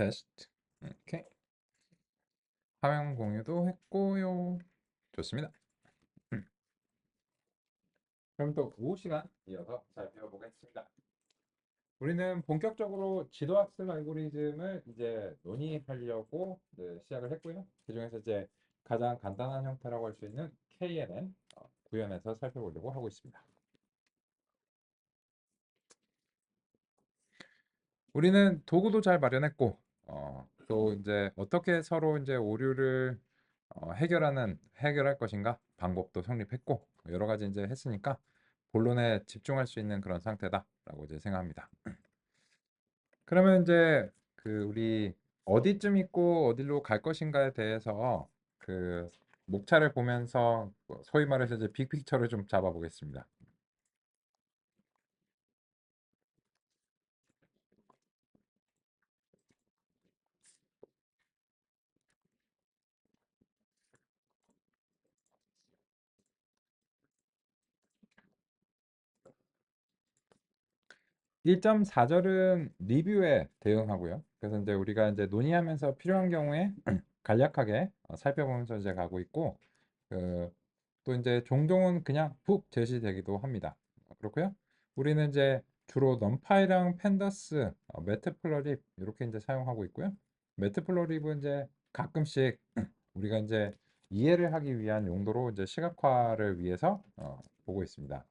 테스트. 오케이. 화면 공유도 했고요. 좋습니다. 음. 그럼 또 오후 시간 이어서 잘 배워보겠습니다. 우리는 본격적으로 지도학습 알고리즘을 이제 논의하려고 시작을 했고요. 그중에서 이제 가장 간단한 형태라고 할 수 있는 KNN 구현해서 살펴보려고 하고 있습니다. 우리는 도구도 잘 마련했고, 또 이제 어떻게 서로 이제 오류를 해결할 것인가 방법도 성립했고 여러 가지 이제 했으니까 본론에 집중할 수 있는 그런 상태다라고 이제 생각합니다. 그러면 이제 우리 어디쯤 있고 어디로 갈 것인가에 대해서 그 목차를 보면서 소위 말해서 이제 빅픽처를 좀 잡아보겠습니다. 1.4절은 리뷰에 대응하고요. 그래서 이제 우리가 이제 논의하면서 필요한 경우에 간략하게 살펴보면서 이제 가고 있고, 또 이제 종종은 그냥 푹 제시되기도 합니다. 그렇고요. 우리는 이제 주로 넘파이랑 팬더스, 매트플러립 이렇게 이제 사용하고 있고요. 매트플러립은 이제 가끔씩 우리가 이제 이해를 하기 위한 용도로 이제 시각화를 위해서 보고 있습니다.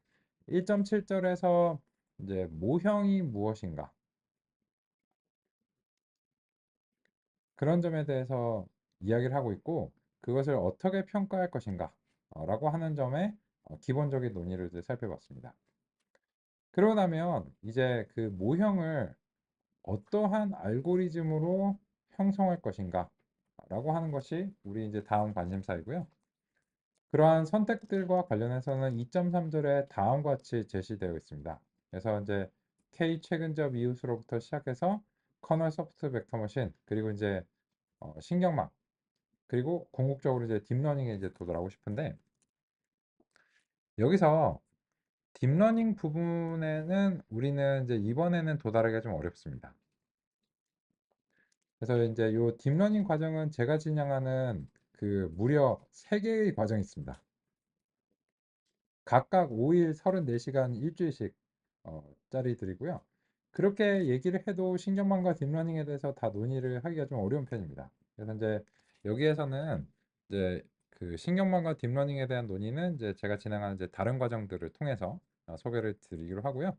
1.7절에서 이제 모형이 무엇인가 그런 점에 대해서 이야기를 하고 있고 그것을 어떻게 평가할 것인가 라고 하는 점에 기본적인 논의를 이제 살펴봤습니다. 그러고 나면 이제 그 모형을 어떠한 알고리즘으로 형성할 것인가 라고 하는 것이 우리 이제 다음 관심사이고요. 그러한 선택들과 관련해서는 2.3절에 다음과 같이 제시되어 있습니다. 그래서 이제 K 최근접 이웃으로부터 시작해서 커널 소프트 벡터 머신 그리고 이제 신경망 그리고 궁극적으로 이제 딥러닝에 이제 도달하고 싶은데 여기서 딥러닝 부분에는 우리는 이제 이번에는 도달하기가 좀 어렵습니다. 그래서 이제 요 딥러닝 과정은 제가 진행하는 무려 3개의 과정이 있습니다. 각각 5일 34시간 일주일씩 짜리 들이고요. 그렇게 얘기를 해도 신경망과 딥러닝에 대해서 다 논의를 하기가 좀 어려운 편입니다. 그래서 이제 여기에서는 이제 신경망과 딥러닝에 대한 논의는 이제 제가 진행하는 이제 다른 과정들을 통해서 소개를 드리기로 하고요.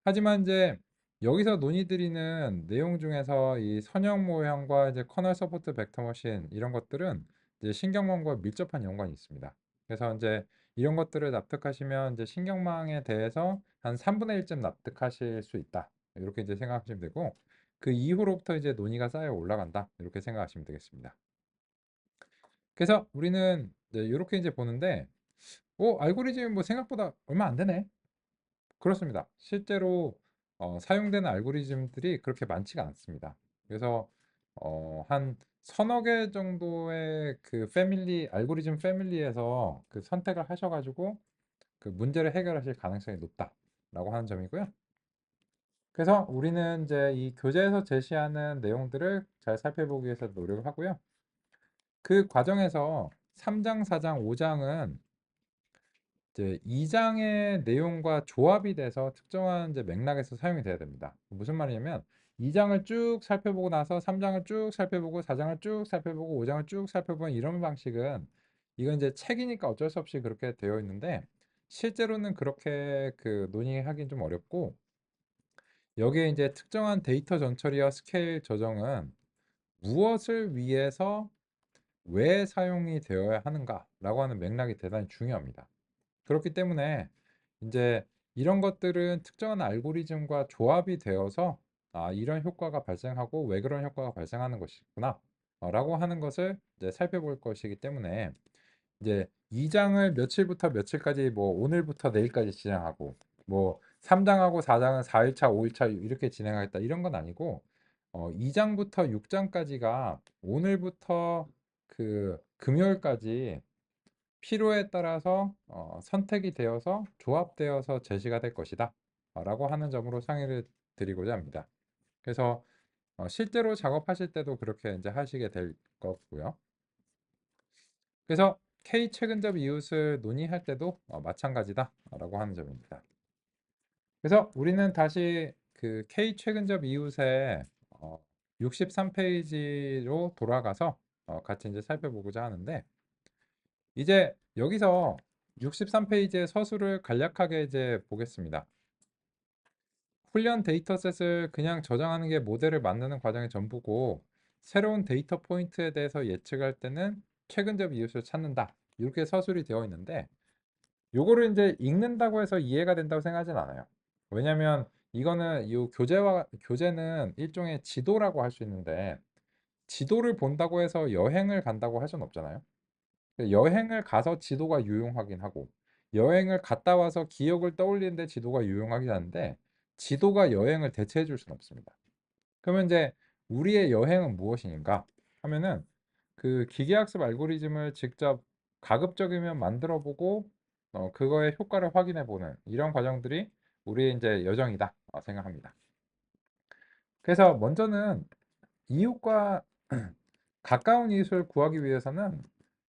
하지만 이제 여기서 논의드리는 내용 중에서 이 선형 모형과 이제 커널 서포트 벡터 머신 이런 것들은 이제 신경망과 밀접한 연관이 있습니다. 그래서 이제 이런 것들을 납득하시면 이제 신경망에 대해서 한 3분의 1쯤 납득하실 수 있다. 이렇게 이제 생각하시면 되고 그 이후로부터 이제 논의가 쌓여 올라간다. 이렇게 생각하시면 되겠습니다. 그래서 우리는 이렇게 이제 보는데 알고리즘이 뭐 생각보다 얼마 안 되네. 그렇습니다. 실제로 사용되는 알고리즘들이 그렇게 많지가 않습니다. 그래서 한 서너 개 정도의 알고리즘 패밀리에서 선택을 하셔가지고 그 문제를 해결하실 가능성이 높다라고 하는 점이고요. 그래서 우리는 이제 이 교재에서 제시하는 내용들을 잘 살펴보기 위해서 노력을 하고요. 그 과정에서 3장, 4장, 5장은 이제 2장의 내용과 조합이 돼서 특정한 이제 맥락에서 사용이 돼야 됩니다. 무슨 말이냐면 2장을 쭉 살펴보고 나서 3장을 쭉 살펴보고 4장을 쭉 살펴보고 5장을 쭉 살펴보는 이런 방식은 이건 이제 책이니까 어쩔 수 없이 그렇게 되어 있는데 실제로는 그렇게 논의하기는 좀 어렵고 여기에 이제 특정한 데이터 전처리와 스케일 조정은 무엇을 위해서 왜 사용이 되어야 하는가라고 하는 맥락이 대단히 중요합니다. 그렇기 때문에 이제 이런 것들은 특정한 알고리즘과 조합이 되어서 이런 효과가 발생하고 왜 그런 효과가 발생하는 것이구나 라고 하는 것을 이제 살펴볼 것이기 때문에 이제 2장을 며칠부터 며칠까지 뭐 오늘부터 내일까지 진행하고 뭐 3장하고 4장은 4일차, 5일차 이렇게 진행하겠다 이런 건 아니고 2장부터 6장까지가 오늘부터 금요일까지 필요에 따라서 선택이 되어서 조합되어서 제시가 될 것이다 라고 하는 점으로 상의를 드리고자 합니다. 그래서 실제로 작업하실 때도 그렇게 이제 하시게 될 거고요. 그래서 K 최근접 이웃을 논의할 때도 마찬가지다라고 하는 점입니다. 그래서 우리는 다시 그 K 최근접 이웃의 63페이지로 돌아가서 같이 이제 살펴보고자 하는데, 이제 여기서 63페이지의 서술을 간략하게 이제 보겠습니다. 훈련 데이터셋을 그냥 저장하는 게 모델을 만드는 과정의 전부고, 새로운 데이터 포인트에 대해서 예측할 때는 최근접 이웃을 찾는다, 이렇게 서술이 되어 있는데, 요거를 이제 읽는다고 해서 이해가 된다고 생각하진 않아요. 왜냐면 이거는 이 교재는 일종의 지도라고 할 수 있는데, 지도를 본다고 해서 여행을 간다고 할 수는 없잖아요. 여행을 가서 지도가 유용하긴 하고, 여행을 갔다 와서 기억을 떠올리는데 지도가 유용하긴 한데, 지도가 여행을 대체해 줄 수는 없습니다. 그러면 이제 우리의 여행은 무엇인가 하면은, 그 기계학습 알고리즘을 직접 가급적이면 만들어 보고 그거의 효과를 확인해 보는 이런 과정들이 우리의 이제 여정이다 생각합니다. 그래서 먼저는 이웃과 가까운 이웃을 구하기 위해서는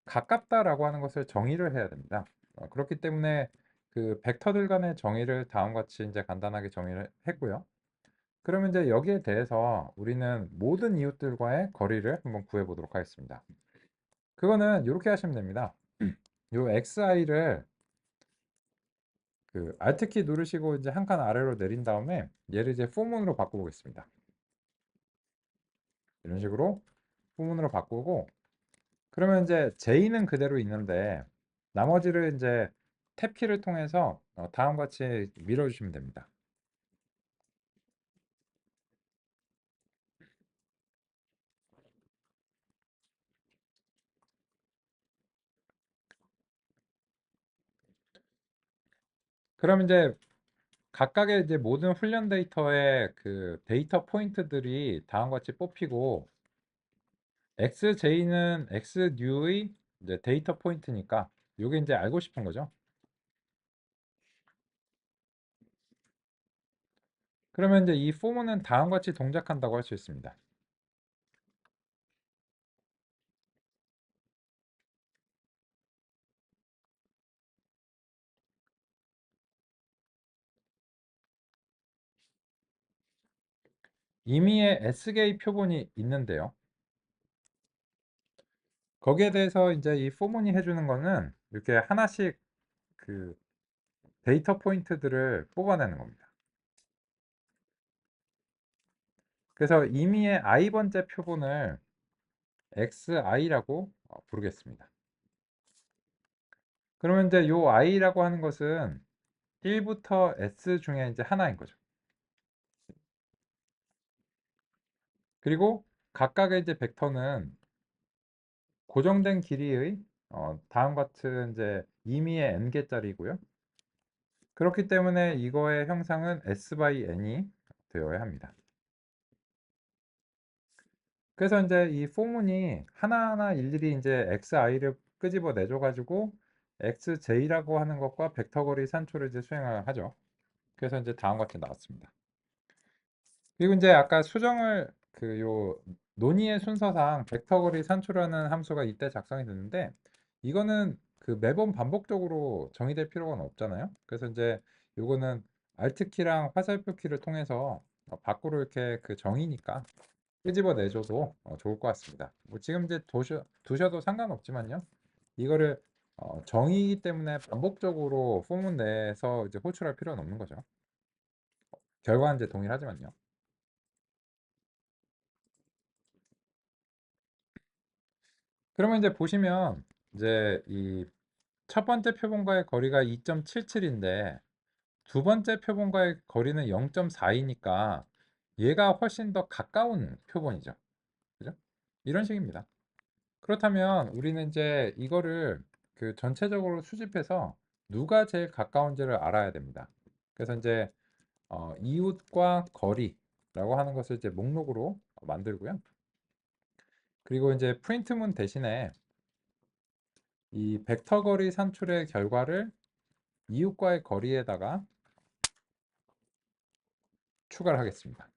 가깝다라고 하는 것을 정의를 해야 됩니다. 그렇기 때문에 그 벡터들 간의 정의를 다음과 같이 이제 간단하게 정의를 했고요. 그러면 이제 여기에 대해서 우리는 모든 이웃들과의 거리를 한번 구해 보도록 하겠습니다. 그거는 이렇게 하시면 됩니다. 요xi를 그 Alt 키 누르시고 이제 한 칸 아래로 내린 다음에 얘를 이제 포문으로 바꿔 보겠습니다. 이런 식으로 포문으로 바꾸고, 그러면 이제 J는 그대로 있는데 나머지를 이제 탭 키를 통해서 다음과 같이 밀어 주시면 됩니다. 그럼 이제 각각의 이제 모든 훈련 데이터의 그 데이터 포인트들이 다음과 같이 뽑히고, xj는 xnew의 이제 데이터 포인트니까 요게 이제 알고 싶은 거죠. 그러면 이제 이 포문은 다음과 같이 동작한다고 할 수 있습니다. 임의의 s개의 표본이 있는데요. 거기에 대해서 이제 이 포문이 해주는 거는 이렇게 하나씩 그 데이터 포인트들을 뽑아내는 겁니다. 그래서 임의의 i번째 표본을 xi라고 부르겠습니다. 그러면 이제 요 i라고 하는 것은 1부터 s 중에 이제 하나인 거죠. 그리고 각각의 이제 벡터는 고정된 길이의 다음 같은 이제 임의의 n개짜리고요. 그렇기 때문에 이거의 형상은 s by n이 되어야 합니다. 그래서 이제 이 포문이 하나하나 일일이 이제 xi를 끄집어 내줘 가지고 xj라고 하는 것과 벡터 거리 산초를 이제 수행을 하죠. 그래서 이제 다음과 같이 나왔습니다. 그리고 이제 아까 수정을 그 요 논의의 순서상 벡터 거리 산출하는 함수가 이때 작성이 됐는데, 이거는 그 매번 반복적으로 정의될 필요가 없잖아요. 그래서 이제 요거는 Alt 키랑 화살표 키를 통해서 밖으로 이렇게 그 정의니까 끄집어 내줘도 좋을 것 같습니다. 뭐 지금 이제 두셔도 상관없지만요. 이거를 정의이기 때문에 반복적으로 포문 내에서 이제 호출할 필요는 없는 거죠. 결과는 이제 동일하지만요. 그러면 이제 보시면 이제 이 첫 번째 표본과의 거리가 2.77인데 두 번째 표본과의 거리는 0.42니까 얘가 훨씬 더 가까운 표본이죠. 그죠? 이런 식입니다. 그렇다면 우리는 이제 이거를 그 전체적으로 수집해서 누가 제일 가까운지를 알아야 됩니다. 그래서 이제 이웃과 거리라고 하는 것을 이제 목록으로 만들고요. 그리고 이제 프린트문 대신에 이 벡터 거리 산출의 결과를 이웃과의 거리에다가 추가를 하겠습니다.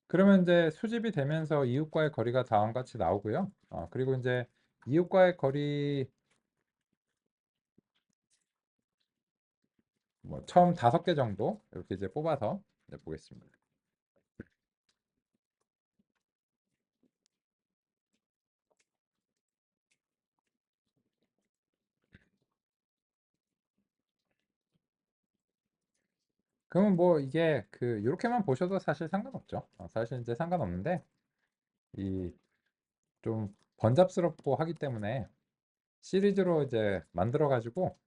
그러면 이제 수집이 되면서 이웃과의 거리가 다음과 같이 나오고요. 그리고 이제 이웃과의 거리 뭐 처음 5개 정도 이렇게 이제 뽑아서 이제 보겠습니다. 그러면 뭐 이게 그 요렇게만 보셔도 사실 상관없죠. 사실 이제 상관없는데 이 좀 번잡스럽고 하기 때문에 시리즈로 이제 만들어 가지고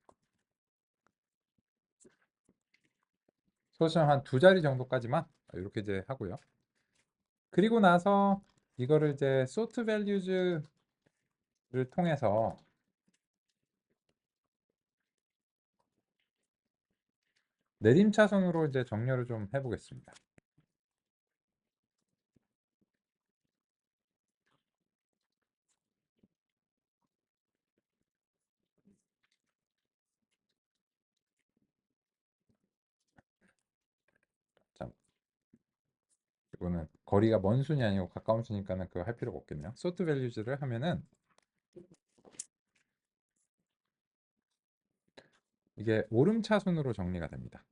소수점 한 2자리 정도까지만 이렇게 이제 하고요. 그리고 나서 이거를 이제 sort values를 통해서 내림차순으로 이제 정렬을 좀 해보겠습니다. 자, 이거는 거리가 먼 순이 아니고 가까운 순이니까는 그거 할 필요가 없겠네요. sort values를 하면은 이게 오름차순으로 정리가 됩니다.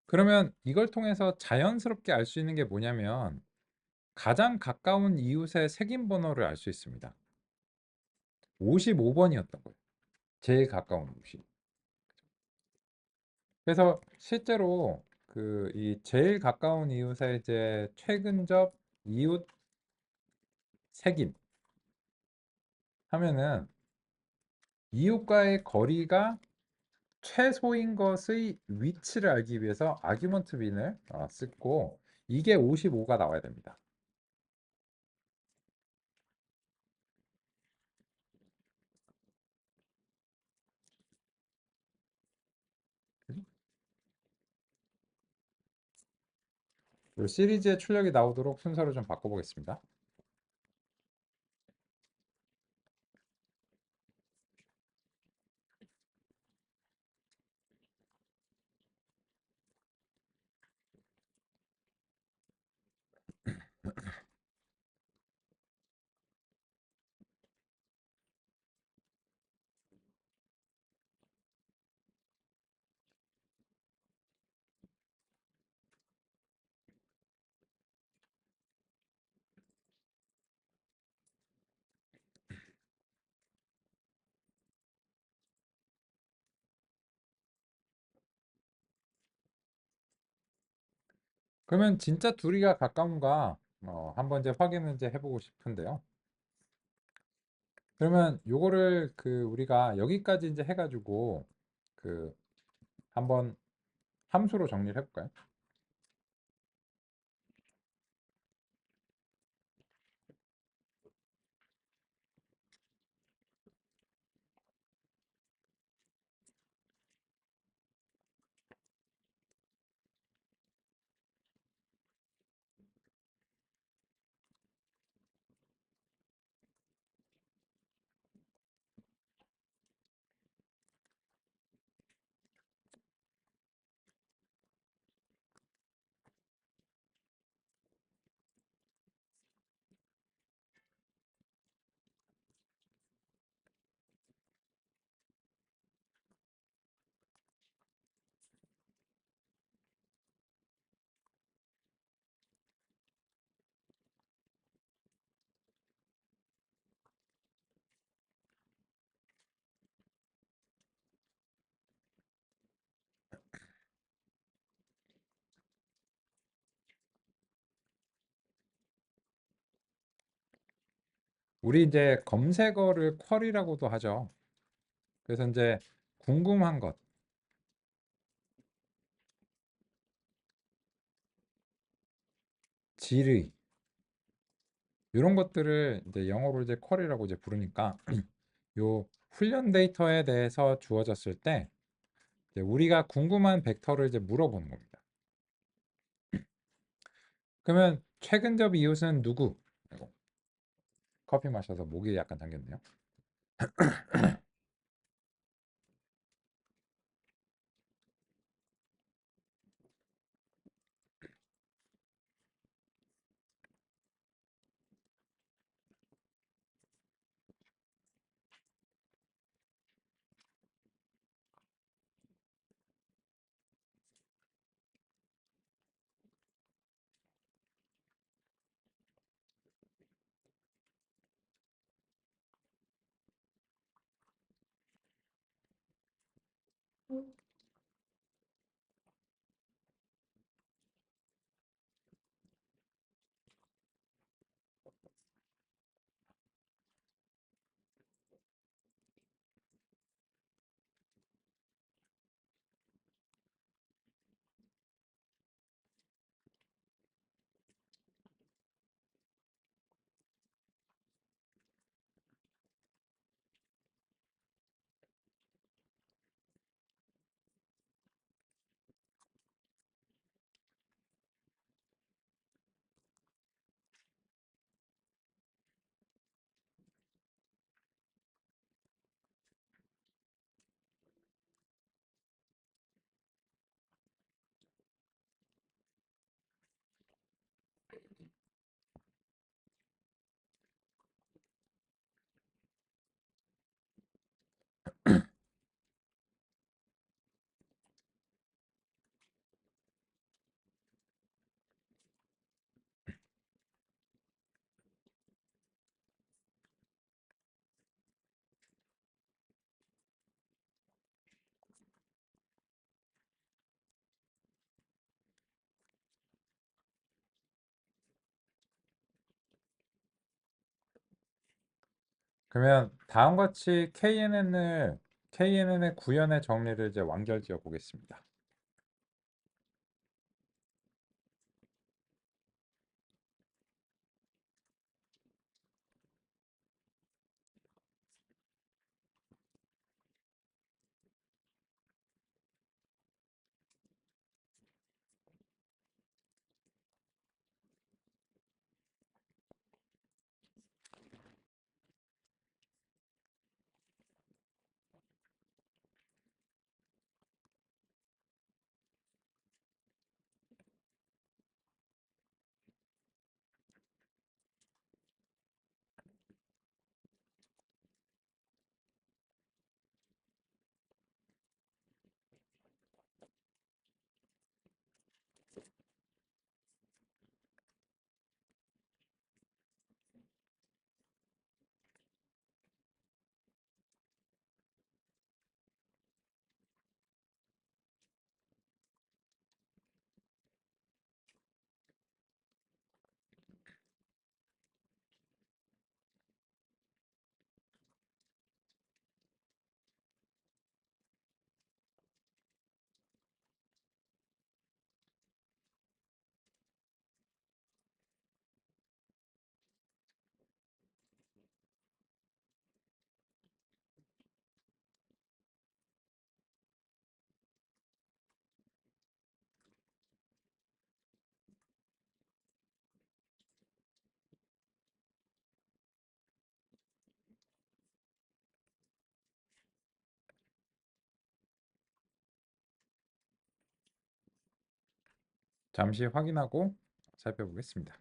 그러면 이걸 통해서 자연스럽게 알 수 있는 게 뭐냐면 가장 가까운 이웃의 색인 번호를 알 수 있습니다. 55번이었던 거예요. 제일 가까운 이웃이. 그래서 실제로 그 이 제일 가까운 이웃의 이제 최근접 이웃 색인 하면은 이웃과의 거리가 최소인 것의 위치를 알기 위해서 아규먼트 빈을 쓰고 이게 55가 나와야 됩니다. 이 시리즈의 출력이 나오도록 순서를 좀 바꿔보겠습니다. 그러면 진짜 둘이가 가까운가 한번 이제 확인을 이제 해보고 싶은데요. 그러면 요거를 그 우리가 여기까지 이제 해가지고 그 한번 함수로 정리를 해볼까요? 우리 이제 검색어를 쿼리라고도 하죠. 그래서 이제 궁금한 것, 질의 이런 것들을 이제 영어로 이제 쿼리라고 이제 부르니까 요 훈련 데이터에 대해서 주어졌을 때 이제 우리가 궁금한 벡터를 이제 물어보는 겁니다. 그러면 최근접 이웃은 누구? 커피 마셔서 목이 약간 잠겼네요. 그러면 다음과 같이 KNN의 구현의 정리를 이제 완결지어 보겠습니다. 잠시 확인하고 살펴보겠습니다.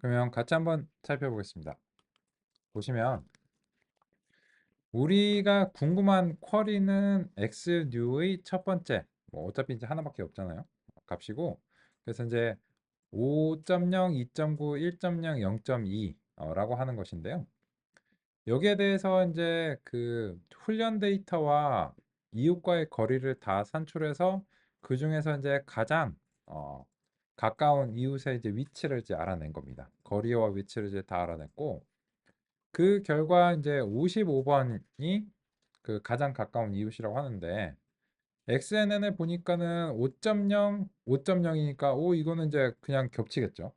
그러면 같이 한번 살펴보겠습니다. 보시면 우리가 궁금한 쿼리는 xNew의 첫 번째, 뭐 어차피 이제 하나밖에 없잖아요. 값이고, 그래서 이제 5.0, 2.9, 1.0, 0.2 라고 하는 것인데요. 여기에 대해서 이제 그 훈련 데이터와 이웃과의 거리를 다 산출해서 그 중에서 이제 가장 가까운 이웃의 이제 위치를 이제 알아낸 겁니다. 거리와 위치를 이제 다 알아냈고, 그 결과 이제 55번이 그 가장 가까운 이웃이라고 하는데, XNN을 보니까는 5.0, 5.0이니까 오 이거는 이제 그냥 겹치겠죠.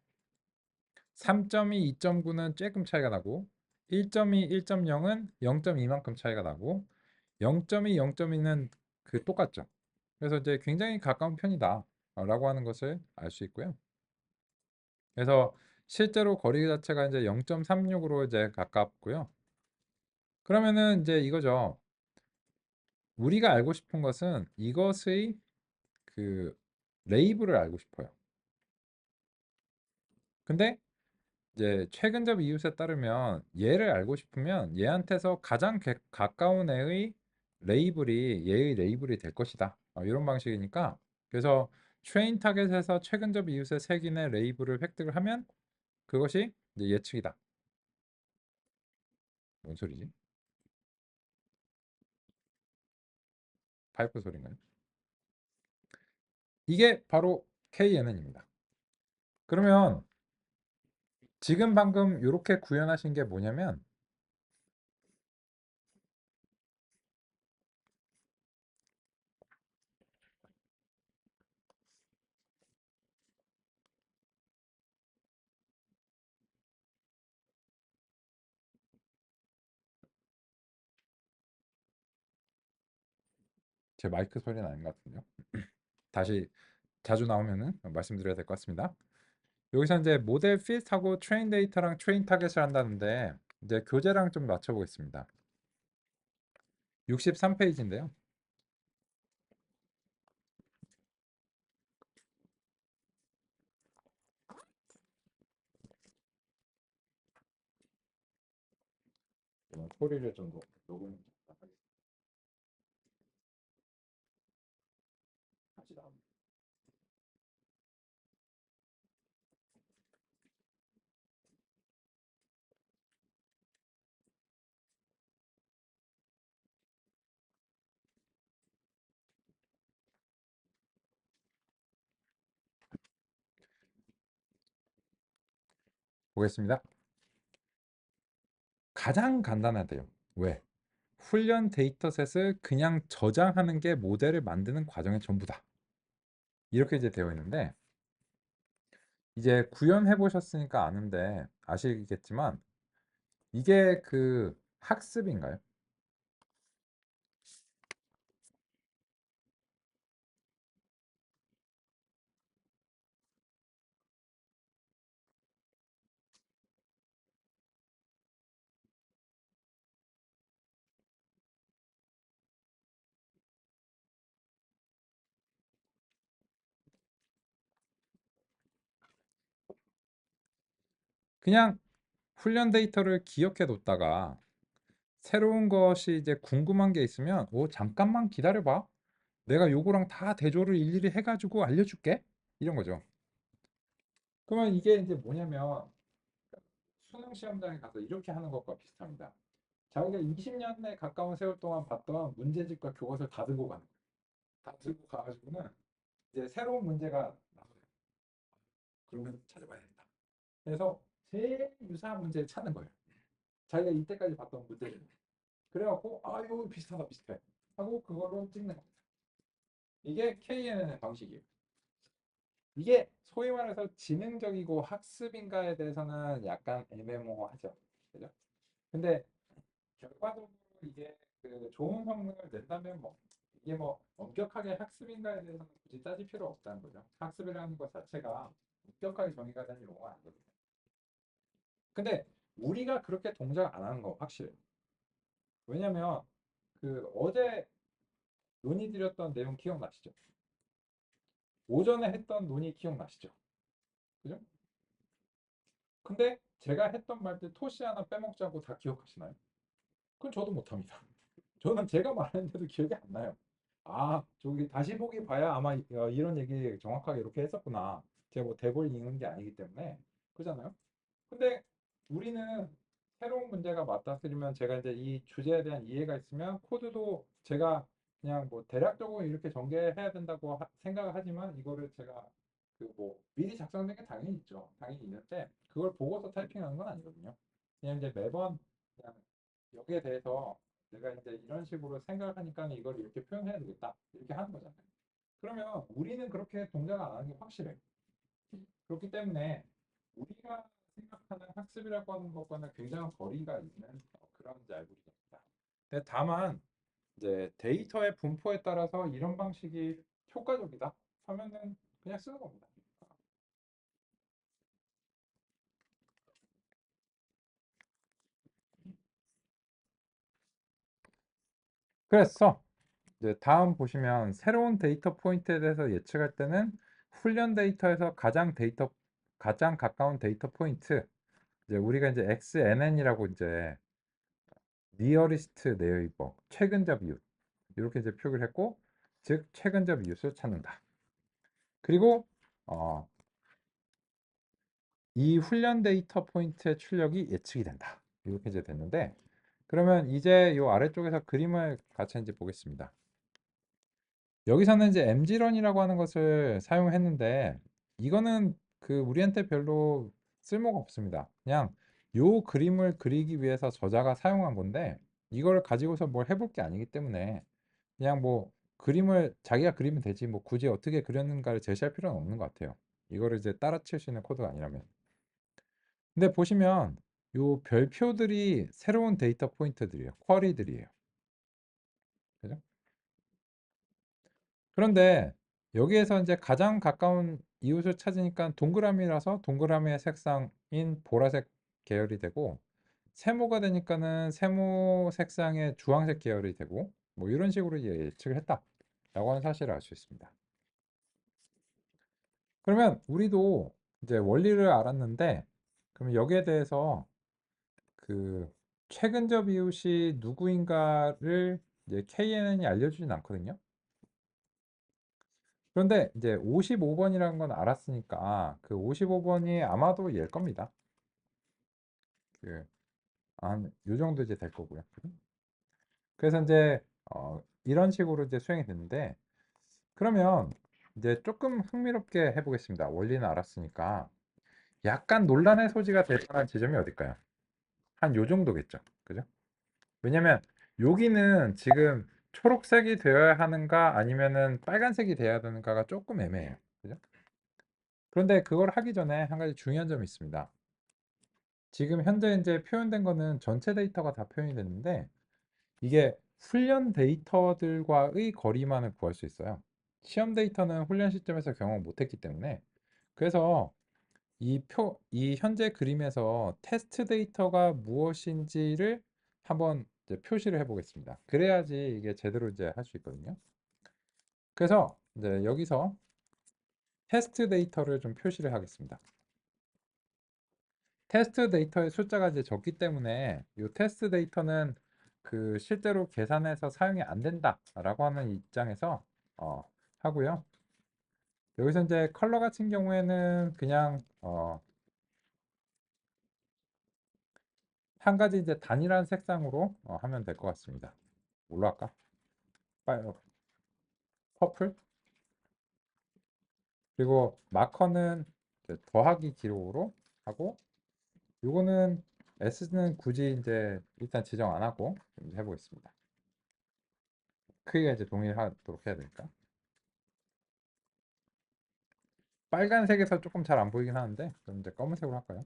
3.2, 2.9는 조금 차이가 나고 1.2, 1.0은 0.2만큼 차이가 나고 0.2, 0.2는 그 똑같죠. 그래서 이제 굉장히 가까운 편이다 라고 하는 것을 알 수 있고요. 그래서 실제로 거리 자체가 이제 0.36으로 이제 가깝고요. 그러면은 이제 이거죠. 우리가 알고 싶은 것은 이것의 그 레이블을 알고 싶어요. 근데 이제 최근접 이웃에 따르면 얘를 알고 싶으면 얘한테서 가장 가까운 애의 레이블이 얘의 레이블이 될 것이다. 이런 방식이니까 그래서 트레인 타겟에서 최근접 이웃의 색인의 레이블을 획득을 하면 그것이 이제 예측이다. 뭔 소리지? 파이프 소리인가요? 이게 바로 KNN입니다. 그러면 지금 방금 이렇게 구현하신 게 뭐냐면 제 마이크 소리는 아닌 것 같은데요. 다시 자주 나오면은 말씀드려야 될 것 같습니다. 여기서 이제 모델 핏하고 트레인 데이터랑 트레인 타겟을 한다는데 이제 교재랑 좀 맞춰보겠습니다. 63페이지인데요. 소리를 좀 녹음 같이 나옵니다. 보겠습니다. 가장 간단하대요. 왜? 훈련 데이터셋을 그냥 저장하는 게 모델을 만드는 과정의 전부다. 이렇게 이제 되어 있는데 이제 구현해 보셨으니까 아는데 아시겠지만 이게 그 학습인가요? 그냥 훈련 데이터를 기억해 뒀다가 새로운 것이 이제 궁금한 게 있으면 오 잠깐만 기다려봐. 내가 요거랑 다 대조를 일일이 해가지고 알려줄게. 이런 거죠. 그러면 이게 이제 뭐냐면 수능 시험장에 가서 이렇게 하는 것과 비슷합니다. 자기가 20년에 가까운 세월 동안 봤던 문제집과 교과서를 다 들고 가는 거예요. 다 들고 가가지고는 이제 새로운 문제가 나와요. 그러면 찾아봐야겠다. 그래서 제일 유사한 문제를 찾는 거예요. 자기가 이때까지 봤던 문제를. 그래갖고 아 이거 비슷하다 비슷해 하고 그걸로 찍는 겁니다. 이게 KNN의 방식이에요. 이게 소위 말해서 지능적이고 학습인가에 대해서는 약간 애매모호하죠. 그죠? 근데 결과적으로 이게 그 좋은 성능을 낸다면 뭐 이게 뭐 엄격하게 학습인가에 대해서는 굳이 따질 필요 없다는 거죠. 학습이라는 것 자체가 엄격하게 정의가 된 용어가 아니거든요. 근데 우리가 그렇게 동작 안 하는 거 확실해요. 왜냐면 그 어제 논의드렸던 내용 기억나시죠? 오전에 했던 논의 기억나시죠? 그죠? 근데 제가 했던 말들 토시 하나 빼먹자고 다 기억하시나요? 그건 저도 못합니다. 저는 제가 말했는데도 기억이 안 나요. 아, 저기 다시 보기 봐야 아마 이런 얘기 정확하게 이렇게 했었구나. 제가 뭐 대본 읽는 게 아니기 때문에. 그잖아요? 근데 우리는 새로운 문제가 맞닥뜨리면 제가 이제 이 주제에 대한 이해가 있으면 코드도 제가 그냥 뭐 대략적으로 이렇게 전개해야 된다고 생각을 하지만 이거를 제가 그 뭐 미리 작성된 게 당연히 있죠. 당연히 있는데 그걸 보고서 타이핑하는 건 아니거든요. 그냥 이제 매번 그냥 여기에 대해서 내가 이제 이런 식으로 생각을 하니까 이걸 이렇게 표현해야 되겠다. 이렇게 하는 거잖아요. 그러면 우리는 그렇게 동작을 안 하는 게 확실해. 그렇기 때문에 우리가 생각하는 학습이라고 하는 것과는 굉장한 거리가 있는 그런 이제 알고리즘입니다. 근데 다만 이제 데이터의 분포에 따라서 이런 방식이 효과적이다 하면은 그냥 쓰는 겁니다. 그래서 이제 다음 보시면 새로운 데이터 포인트에 대해서 예측할 때는 훈련 데이터에서 가장 가까운 데이터 포인트 이제 우리가 이제 XNN이라고 이제 nearest neighbor 최근접 이웃 이렇게 이제 표기를 했고 즉 최근접 이웃을 찾는다. 그리고 어, 이 훈련 데이터 포인트의 출력이 예측이 된다. 이렇게 이제 됐는데 그러면 이제 이 아래쪽에서 그림을 같이 이제 보겠습니다. 여기서는 이제 mgrun이라고 하는 것을 사용했는데 이거는 그 우리한테 별로 쓸모가 없습니다. 그냥 요 그림을 그리기 위해서 저자가 사용한 건데 이걸 가지고서 뭘 해볼 게 아니기 때문에 그냥 뭐 그림을 자기가 그리면 되지 뭐 굳이 어떻게 그렸는가를 제시할 필요는 없는 것 같아요. 이거를 이제 따라칠 수 있는 코드가 아니라면. 근데 보시면 요 별표들이 새로운 데이터 포인트들이에요. 쿼리들이에요. 그죠? 그런데 여기에서 이제 가장 가까운 이웃을 찾으니까 동그라미라서 동그라미의 색상인 보라색 계열이 되고 세모가 되니까는 세모 색상의 주황색 계열이 되고 뭐 이런 식으로 예측을 했다라고 하는 사실을 알 수 있습니다. 그러면 우리도 이제 원리를 알았는데 그럼 여기에 대해서 그 최근접 이웃이 누구인가를 이제 KNN이 알려주진 않거든요. 그런데 이제 55번이라는 건 알았으니까 그 55번이 아마도 얘일 겁니다. 그, 한, 요 정도 이제 될 거고요. 그래서 이제, 이런 식으로 이제 수행이 됐는데, 그러면 이제 조금 흥미롭게 해보겠습니다. 원리는 알았으니까. 약간 논란의 소지가 될 만한 지점이 어딜까요? 한 요 정도겠죠. 그죠? 왜냐면 여기는 지금 초록색이 되어야 하는가 아니면은 빨간색이 돼야 되는가가 조금 애매해요. 그죠? 그런데 그걸 하기 전에 한 가지 중요한 점이 있습니다. 지금 현재 이제 표현된 거는 전체 데이터가 다 표현이 됐는데 이게 훈련 데이터들과의 거리만을 구할 수 있어요. 시험 데이터는 훈련 시점에서 경험 못했기 때문에 그래서 이 현재 그림에서 테스트 데이터가 무엇인지를 한번 이제 표시를 해보겠습니다. 그래야지 이게 제대로 이제 할 수 있거든요. 그래서 이제 여기서 테스트 데이터를 좀 표시를 하겠습니다. 테스트 데이터의 숫자가 이제 적기 때문에 이 테스트 데이터는 그 실제로 계산해서 사용이 안 된다라고 하는 입장에서 하고요. 여기서 이제 컬러 같은 경우에는 그냥 한 가지 이제 단일한 색상으로 하면 될 것 같습니다. 뭘로 할까? 빨 퍼플? 그리고 마커는 이제 더하기 기록으로 하고 요거는 S는 굳이 이제 일단 지정 안 하고 이제 해보겠습니다. 크기가 이제 동일하도록 해야 되니까. 빨간색에서 조금 잘 안 보이긴 하는데 그럼 이제 검은색으로 할까요?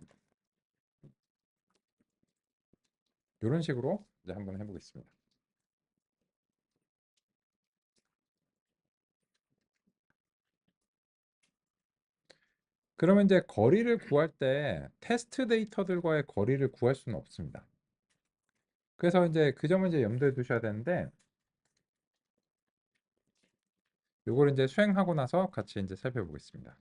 이런 식으로 이제 한번 해보겠습니다. 그러면 이제 거리를 구할 때 테스트 데이터들과의 거리를 구할 수는 없습니다. 그래서 이제 그 점을 이제 염두에 두셔야 되는데 요걸 이제 수행하고 나서 같이 이제 살펴보겠습니다.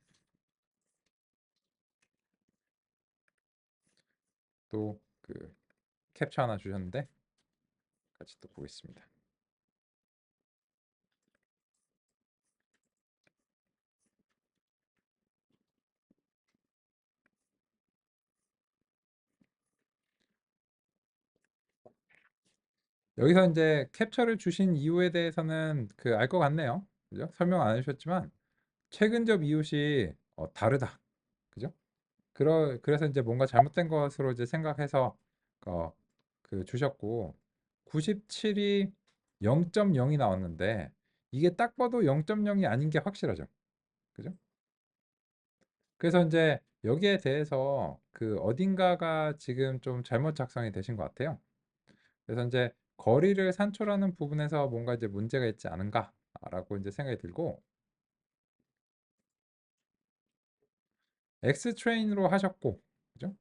또 그 캡처 하나 주셨는데 같이 또 보겠습니다. 여기서 이제 캡처를 주신 이유에 대해서는 그 알 것 같네요. 그죠? 설명 안 해주셨지만 최근접 이웃이 다르다. 그죠? 그래서 이제 뭔가 잘못된 것으로 이제 생각해서 어, 그 주셨고 97이 0.0이 나왔는데 이게 딱 봐도 0.0이 아닌 게 확실하죠. 그죠? 그래서 이제 여기에 대해서 그 어딘가가 지금 좀 잘못 작성이 되신 것 같아요. 그래서 이제 거리를 산출하는 부분에서 뭔가 이제 문제가 있지 않은가라고 이제 생각이 들고 X 트레인으로 하셨고, 그죠?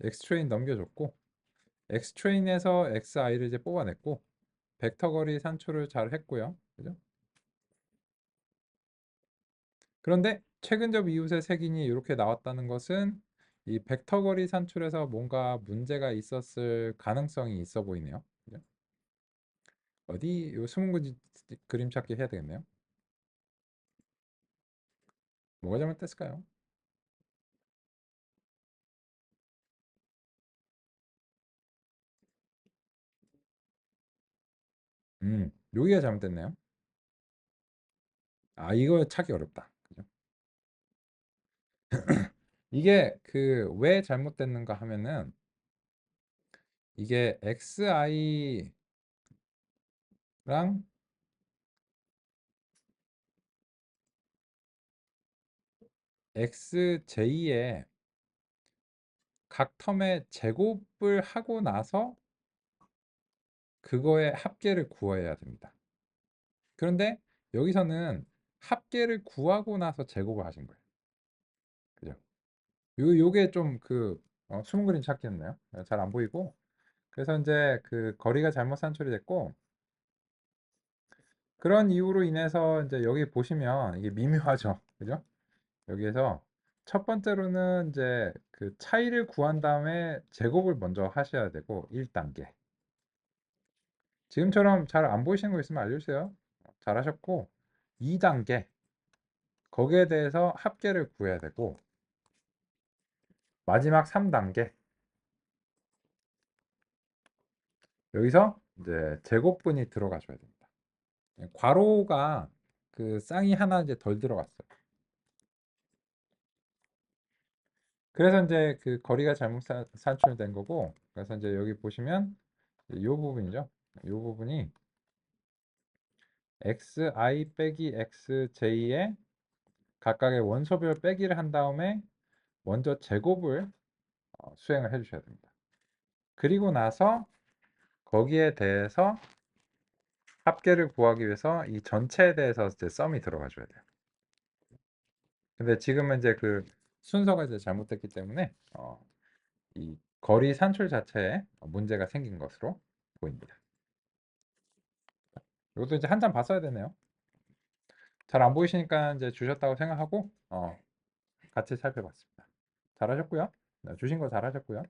X 트레인 넘겨줬고, X 트레인에서 XI를 이제 뽑아냈고, 벡터 거리 산출을 잘 했고요, 그죠? 그런데 최근접 이웃의 색인이 이렇게 나왔다는 것은 이 벡터 거리 산출에서 뭔가 문제가 있었을 가능성이 있어 보이네요. 그죠? 어디 요 숨은 그림 찾기 해야 되겠네요. 뭐가 잘못됐을까요? 여기가 잘못됐네요. 아, 이거 찾기 어렵다. 그죠? 이게 그 왜 잘못됐는가 하면은 이게 XI랑 XJ의 각 텀의 제곱을 하고 나서 그거의 합계를 구해야 됩니다. 그런데 여기서는 합계를 구하고 나서 제곱을 하신 거예요. 그죠? 요게 좀 그 숨은 그림 찾기였네요. 잘 안 보이고. 그래서 이제 그 거리가 잘못 산출이 됐고 그런 이유로 인해서 이제 여기 보시면 이게 미묘하죠. 그죠? 여기에서 첫 번째로는 이제 그 차이를 구한 다음에 제곱을 먼저 하셔야 되고 1단계. 지금처럼 잘 안 보이시는 거 있으면 알려주세요. 잘하셨고 2단계 거기에 대해서 합계를 구해야 되고 마지막 3단계 여기서 이제 제곱분이 들어가줘야 됩니다. 괄호가 그 쌍이 하나 이제 덜 들어갔어요. 그래서 이제 그 거리가 잘못 산출된 거고 그래서 이제 여기 보시면 이 부분이죠. 이 부분이 xi 빼기 xj의 각각의 원소별 빼기를 한 다음에 먼저 제곱을 수행을 해 주셔야 됩니다. 그리고 나서 거기에 대해서 합계를 구하기 위해서 이 전체에 대해서 이제 썸이 들어가 줘야 돼요. 근데 지금은 이제 그 순서가 이제 잘못됐기 때문에 이 거리 산출 자체에 문제가 생긴 것으로 보입니다. 이것도 이제 한 장 봤어야 되네요. 잘 안 보이시니까 이제 주셨다고 생각하고 같이 살펴봤습니다. 잘하셨고요. 네, 주신 거 잘하셨고요.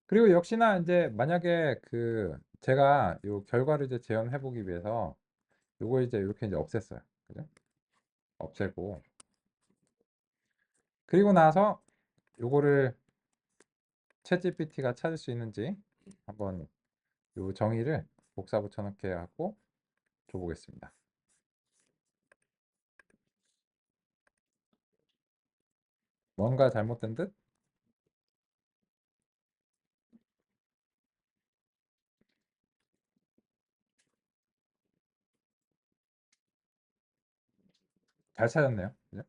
그리고 역시나 이제 만약에 그 제가 요 결과를 이제 재현해 보기 위해서 요거 이제 이렇게 이제 없앴어요. 그죠? 없애고 그리고 나서 요거를 챗GPT가 찾을 수 있는지 한번 요 정의를 복사 붙여넣기 하고 줘보겠습니다. 뭔가 잘못된 듯? 잘 찾았네요. 그죠?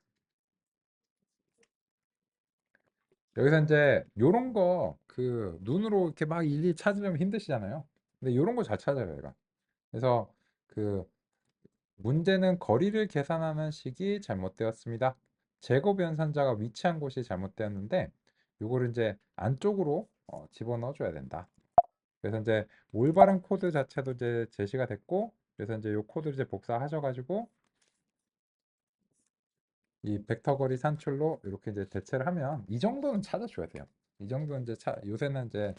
여기서 이제 요런 거 그 눈으로 이렇게 막 일일이 찾으려면 힘드시잖아요. 근데 요런 거 잘 찾아요, 얘가. 그래서 그 문제는 거리를 계산하는 식이 잘못되었습니다. 제곱 연산자가 위치한 곳이 잘못되었는데 요거를 이제 안쪽으로 집어넣어 줘야 된다. 그래서 이제 올바른 코드 자체도 이제 제시가 됐고 그래서 이제 요 코드를 이제 복사하셔 가지고 이 벡터 거리 산출로 이렇게 이제 대체를 하면 이 정도는 찾아줘야 돼요. 이 정도 이제 요새는 이제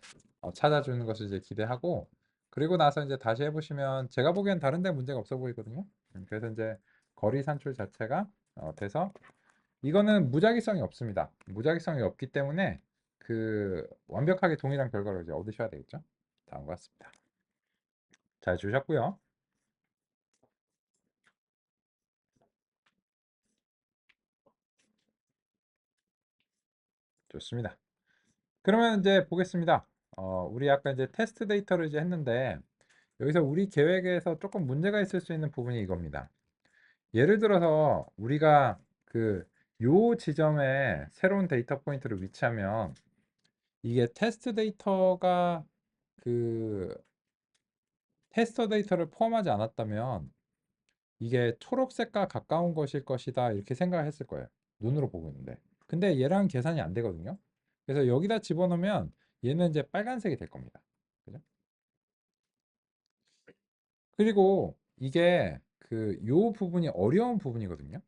찾아주는 것을 이제 기대하고, 그리고 나서 이제 다시 해보시면 제가 보기엔 다른 데 문제가 없어 보이거든요. 그래서 이제 거리 산출 자체가 돼서 이거는 무작위성이 없습니다. 무작위성이 없기 때문에 그 완벽하게 동일한 결과를 이제 얻으셔야 되겠죠. 다음과 같습니다. 잘 주셨고요. 좋습니다. 그러면 이제 보겠습니다. 우리 아까 이제 테스트 데이터를 이제 했는데 여기서 우리 계획에서 조금 문제가 있을 수 있는 부분이 이겁니다. 예를 들어서 우리가 그 요 지점에 새로운 데이터 포인트를 위치하면 이게 그 테스터 데이터를 포함하지 않았다면 이게 초록색과 가까운 것일 것이다 이렇게 생각을 했을 거예요. 눈으로 보고 있는데. 근데 얘랑 계산이 안 되거든요. 그래서 여기다 집어넣으면 얘는 이제 빨간색이 될 겁니다. 그죠? 그리고 이게 그 요 부분이 어려운 부분이거든요.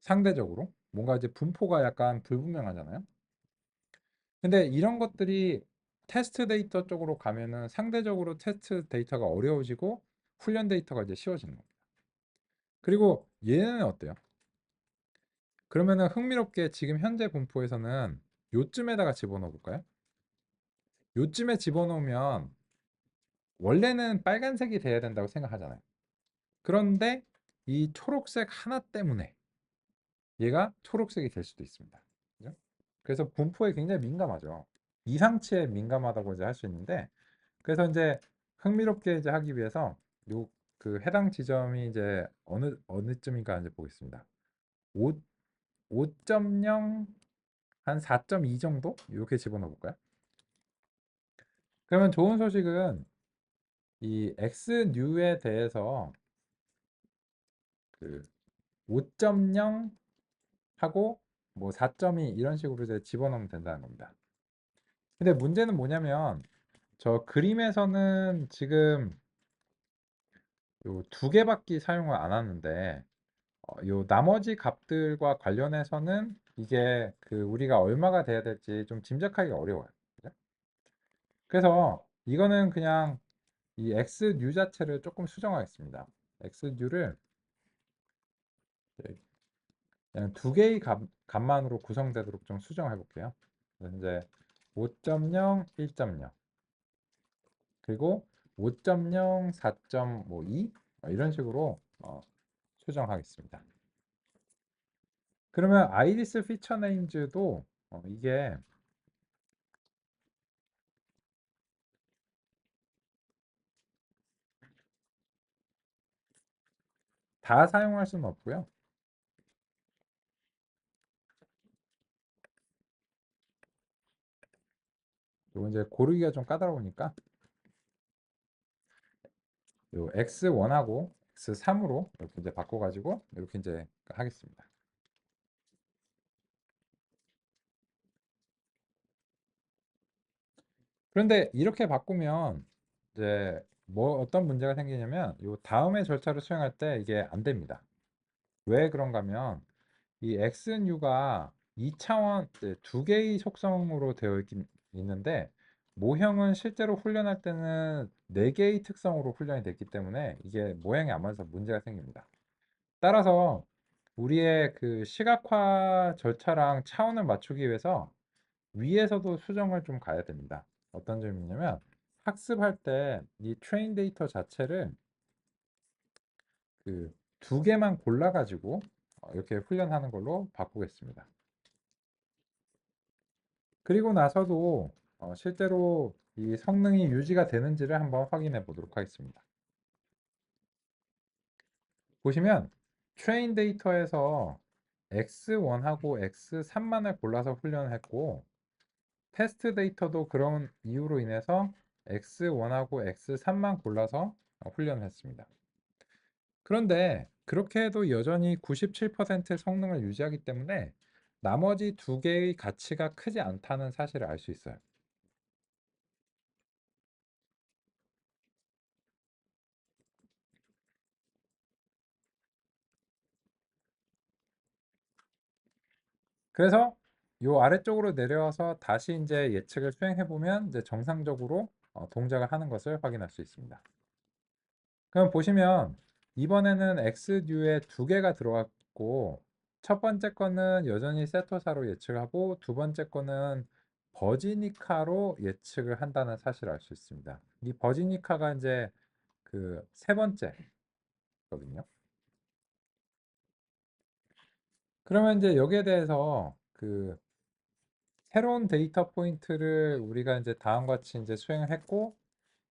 상대적으로. 뭔가 이제 분포가 약간 불분명하잖아요. 근데 이런 것들이 테스트 데이터 쪽으로 가면은 상대적으로 테스트 데이터가 어려워지고 훈련 데이터가 이제 쉬워지는 겁니다. 그리고 얘는 어때요? 그러면은 흥미롭게 지금 현재 분포에서는 요쯤에다가 집어넣어 볼까요? 요쯤에 집어넣으면 원래는 빨간색이 돼야 된다고 생각하잖아요. 그런데 이 초록색 하나 때문에 얘가 초록색이 될 수도 있습니다. 그죠? 그래서 분포에 굉장히 민감하죠. 이상치에 민감하다고 이제 할 수 있는데, 그래서 이제 흥미롭게 이제 하기 위해서 요 그 해당 지점이 이제 어느쯤인가 이제 보겠습니다. 5 5.0 한 4.2 정도 이렇게 집어넣어 볼까요? 그러면 좋은 소식은 이 x 뉴에 대해서 그 5.0 하고 뭐 4.2 이런 식으로 이제 집어넣으면 된다는 겁니다. 근데 문제는 뭐냐면 저 그림에서는 지금 요 두 개밖에 사용을 안 하는데 요 나머지 값들과 관련해서는 이게 그 우리가 얼마가 돼야 될지 좀 짐작하기가 어려워요. 그죠? 그래서 이거는 그냥 이 x 뉴 자체를 조금 수정하겠습니다. x 뉴를 그냥 두 개의 값만으로 구성되도록 좀 수정해 볼게요. 그래서 이제 5.0, 1.0 그리고 5.0, 4.2 이런 식으로 수정하겠습니다. 그러면 아이리스 피처 네임즈도 이게 다 사용할 수는 없고요. 이거 이제 고르기가 좀 까다로우니까 요 X1하고 X3으로 이렇게 이제 바꿔가지고 이렇게 이제 하겠습니다. 그런데 이렇게 바꾸면 이제 뭐 어떤 문제가 생기냐면 요 다음에 절차를 수행할 때 이게 안 됩니다. 왜 그런가 하면 이 XNU가 2차원 두 개의 속성으로 되어 있는데 모형은 실제로 훈련할 때는 네 개의 특성으로 훈련이 됐기 때문에 이게 모양이 안 맞아서 문제가 생깁니다. 따라서 우리의 그 시각화 절차랑 차원을 맞추기 위해서 위에서도 수정을 좀 가야 됩니다. 어떤 점이냐면 학습할 때 이 트레인 데이터 자체를 그 두 개만 골라 가지고 이렇게 훈련하는 걸로 바꾸겠습니다. 그리고 나서도 실제로 이 성능이 유지가 되는지를 한번 확인해 보도록 하겠습니다. 보시면 트레인 데이터에서 X1하고 X3만을 골라서 훈련했고 테스트 데이터도 그런 이유로 인해서 X1하고 X3만 골라서 훈련했습니다. 그런데 그렇게 해도 여전히 97%의 성능을 유지하기 때문에 나머지 두 개의 가치가 크지 않다는 사실을 알 수 있어요. 그래서 요 아래쪽으로 내려와서 다시 이제 예측을 수행해 보면 이제 정상적으로 동작을 하는 것을 확인할 수 있습니다. 그럼 보시면 이번에는 X류에 두 개가 들어왔고 첫 번째 거는 여전히 세토사로 예측하고 두 번째 거는 버지니카로 예측을 한다는 사실을 알 수 있습니다. 이 버지니카가 이제 그 세 번째거든요. 그러면 이제 여기에 대해서 그 새로운 데이터 포인트를 우리가 이제 다음과 같이 이제 수행을 했고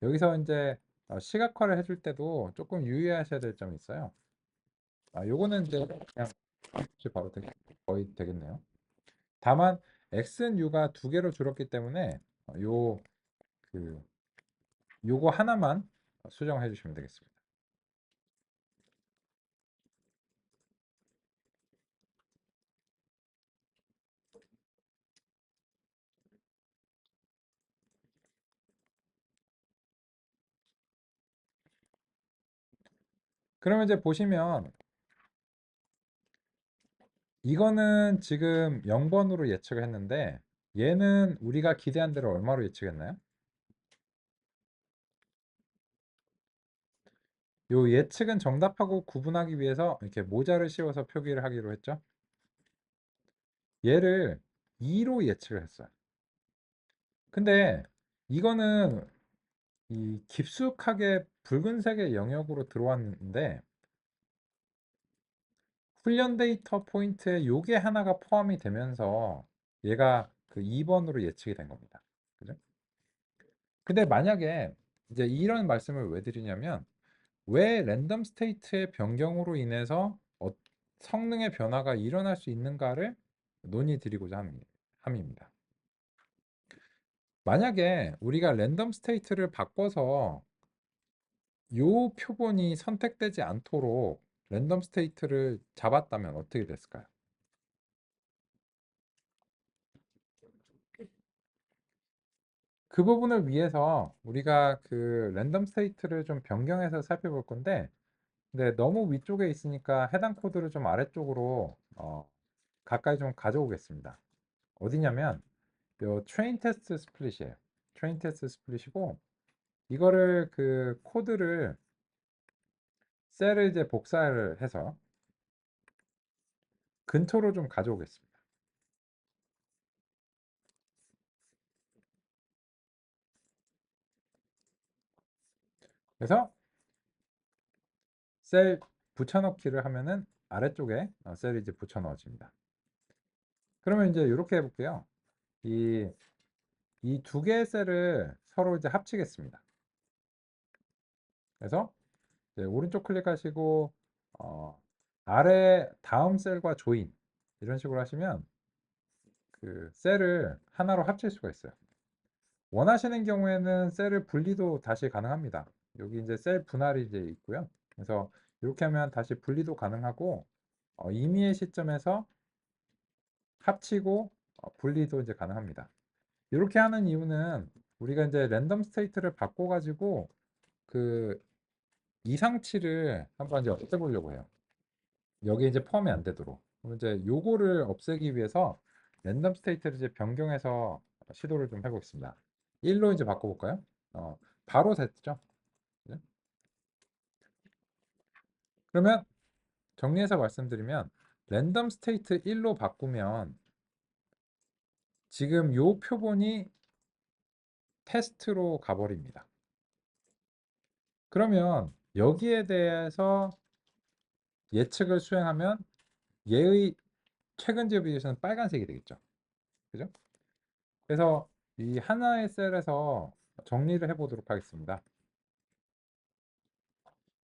여기서 이제 시각화를 해줄 때도 조금 유의하셔야 될 점이 있어요. 요거는 이제 그냥 바로 거의 되겠네요. 다만 X는 U가 두 개로 줄었기 때문에 그 요거 하나만 수정해 주시면 되겠습니다. 그러면 이제 보시면 이거는 지금 0번으로 예측을 했는데 얘는 우리가 기대한 대로 얼마로 예측했나요? 요 예측은 정답하고 구분하기 위해서 이렇게 모자를 씌워서 표기를 하기로 했죠. 얘를 2로 예측을 했어요. 근데 이거는 이 깊숙하게 붉은색의 영역으로 들어왔는데 훈련 데이터 포인트에 요게 하나가 포함이 되면서 얘가 그 2번으로 예측이 된 겁니다. 그죠? 근데 만약에 이제 이런 말씀을 왜 드리냐면 왜 랜덤 스테이트의 변경으로 인해서 성능의 변화가 일어날 수 있는가를 논의 드리고자 함입니다. 만약에 우리가 랜덤 스테이트를 바꿔서 요 표본이 선택되지 않도록 랜덤 스테이트를 잡았다면 어떻게 됐을까요? 그 부분을 위해서 우리가 그 랜덤 스테이트를 좀 변경해서 살펴볼 건데 근데 너무 위쪽에 있으니까 해당 코드를 좀 아래쪽으로 가까이 좀 가져오겠습니다. 어디냐면 요 트레인 테스트 스플릿이에요. 트레인 테스트 스플릿이고 이거를 그 코드를 셀을 이제 복사를 해서 근처로 좀 가져오겠습니다. 그래서 셀 붙여넣기를 하면은 아래쪽에 셀이 이제 붙여 넣어집니다. 그러면 이제 이렇게 해볼게요. 이 두 개의 셀을 서로 이제 합치겠습니다. 그래서 이제 오른쪽 클릭하시고 아래 다음 셀과 조인 이런 식으로 하시면 그 셀을 하나로 합칠 수가 있어요. 원하시는 경우에는 셀을 분리도 다시 가능합니다. 여기 이제 셀 분할이 이제 있고요. 그래서 이렇게 하면 다시 분리도 가능하고 임의의 시점에서 합치고 분리도 이제 가능합니다. 이렇게 하는 이유는 우리가 이제 랜덤 스테이트를 바꿔 가지고 그 이상치를 한번 이제 없애보려고 해요. 여기에 이제 포함이 안 되도록. 그럼 이제 요거를 없애기 위해서 랜덤 스테이트를 이제 변경해서 시도를 좀 해보겠습니다. 1로 이제 바꿔볼까요? 바로 됐죠? 네. 그러면 정리해서 말씀드리면 랜덤 스테이트 1로 바꾸면 지금 요 표본이 테스트로 가버립니다. 그러면 여기에 대해서 예측을 수행하면 얘의 최근지에 비해서는 빨간색이 되겠죠. 그죠? 그래서 이 하나의 셀에서 정리를 해보도록 하겠습니다.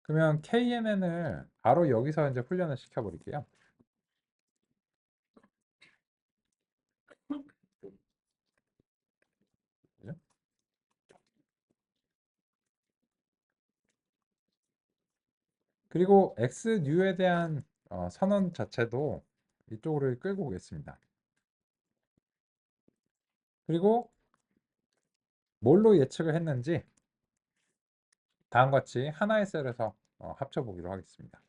그러면 KNN을 바로 여기서 이제 훈련을 시켜버릴게요. 그죠? 그리고 X뉴에 대한 선언 자체도 이쪽으로 끌고 오겠습니다. 그리고 뭘로 예측을 했는지 다음과 같이 하나의 셀에서 합쳐보기로 하겠습니다.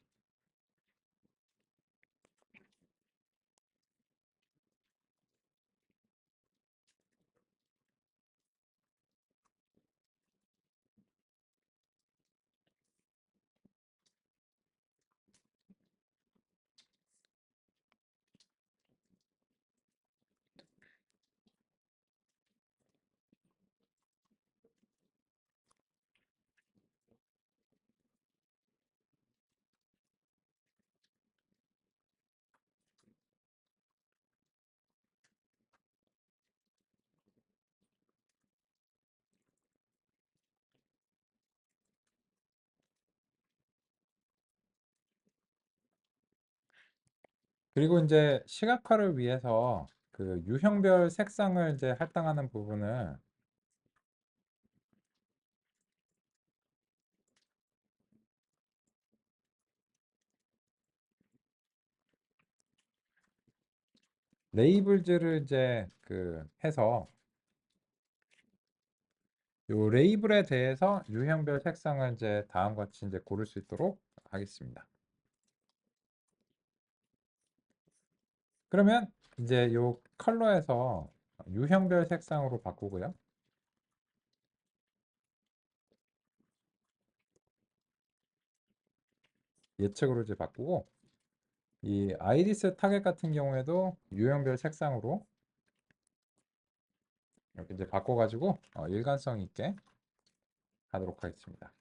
그리고 이제 시각화를 위해서 그 유형별 색상을 이제 할당하는 부분을 레이블즈를 이제 그 해서 요 레이블에 대해서 유형별 색상을 이제 다음과 같이 이제 고를 수 있도록 하겠습니다. 그러면 이제 요 컬러에서 유형별 색상으로 바꾸고요. 예측으로 이제 바꾸고 이 아이리스 타겟 같은 경우에도 유형별 색상으로 이렇게 이제 바꿔가지고 일관성 있게 하도록 하겠습니다.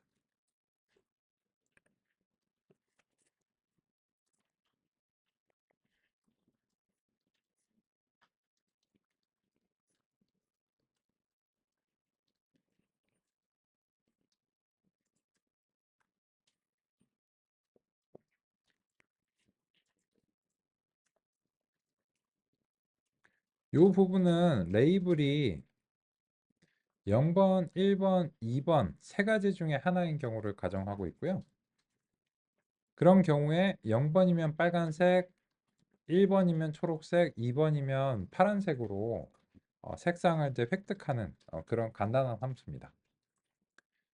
요 부분은 레이블이 0번, 1번, 2번 세 가지 중에 하나인 경우를 가정하고 있고요. 그런 경우에 0번이면 빨간색, 1번이면 초록색, 2번이면 파란색으로 색상을 이제 획득하는 그런 간단한 함수입니다.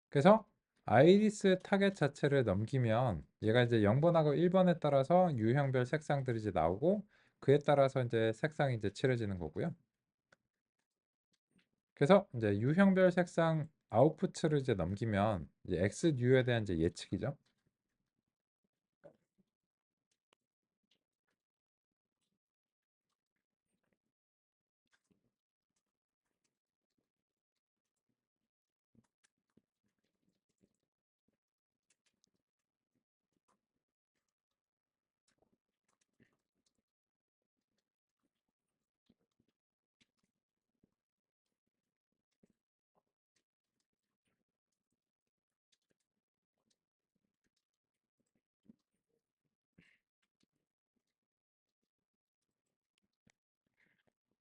그래서 아이리스 타겟 자체를 넘기면 얘가 이제 0번하고 1번에 따라서 유형별 색상들이 이제 나오고 그에 따라서 이제 색상이 이제 칠해지는 거고요. 그래서 이제 유형별 색상 아웃풋을 이제 넘기면 이제 X 뉴에 대한 이제 예측이죠.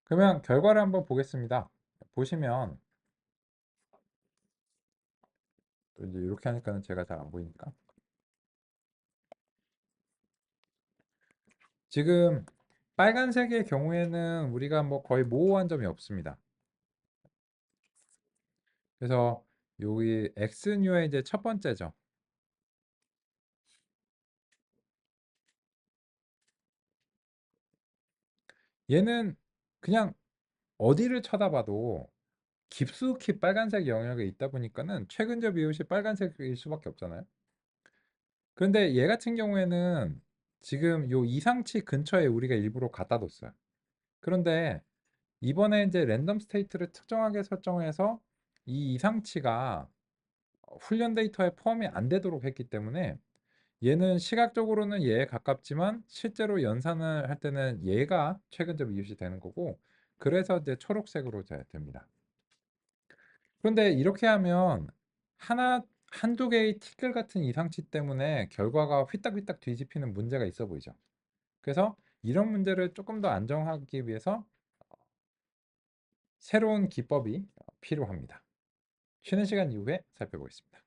그러면 결과를 한번 보겠습니다. 보시면 또 이제 이렇게 하니까는 제가 잘 안 보이니까 지금 빨간색의 경우에는 우리가 뭐 거의 모호한 점이 없습니다. 그래서 여기 X뉴의 이제 첫 번째죠. 얘는 그냥 어디를 쳐다봐도 깊숙이 빨간색 영역에 있다 보니까는 최근접 이웃이 빨간색일 수밖에 없잖아요. 그런데 얘 같은 경우에는 지금 요 이상치 근처에 우리가 일부러 갖다 뒀어요. 그런데 이번에 이제 랜덤 스테이트를 특정하게 설정해서 이 이상치가 훈련 데이터에 포함이 안 되도록 했기 때문에 얘는 시각적으로는 얘에 가깝지만 실제로 연산을 할 때는 얘가 최근접 이웃이 되는 거고 그래서 이제 초록색으로 됩니다. 그런데 이렇게 하면 하나 한두 개의 티끌 같은 이상치 때문에 결과가 휘딱휘딱 뒤집히는 문제가 있어 보이죠. 그래서 이런 문제를 조금 더 안정하기 위해서 새로운 기법이 필요합니다. 쉬는 시간 이후에 살펴보겠습니다.